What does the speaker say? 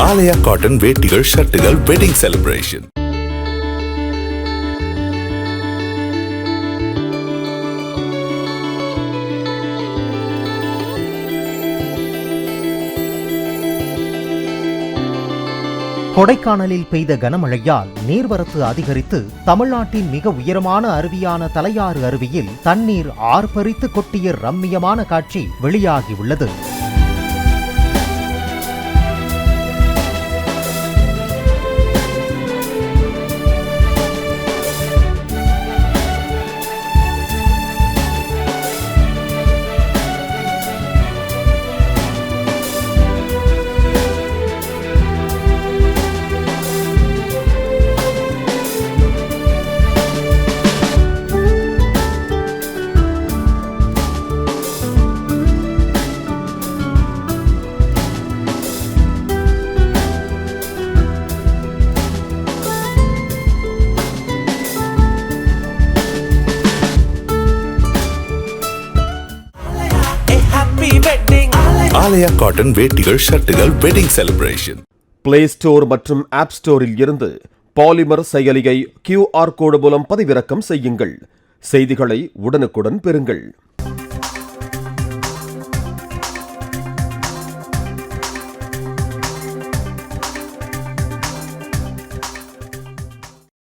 ஆலயா cotton வேட்டிகள் ஷர்ட்டுகள் wedding celebration. கொடைக்கானலில் பெய்த கனமழையால் நீர்வரத்து அதிகரித்து தமிழ்நாட்டின் மிக உயரமான அருவியான தலையாறு அருவியில் தண்ணீர் ஆர்ப்பரித்து கொட்டிய ரம்மியமான காட்சி வெளியாகியுள்ளது. ஆலயா காட்டன் வேட்டிகள் ஷர்ட்டுகள் வெட்டிங் செலிப்ரேஷன். பிளே ஸ்டோர் மற்றும் ஆப் ஸ்டோரில் இருந்து பாலிமர் செயலியை QR கோடு மூலம் பதிவிறக்கம் செய்யுங்கள். செய்திகளை உடனுக்குடன் பெறுங்கள்.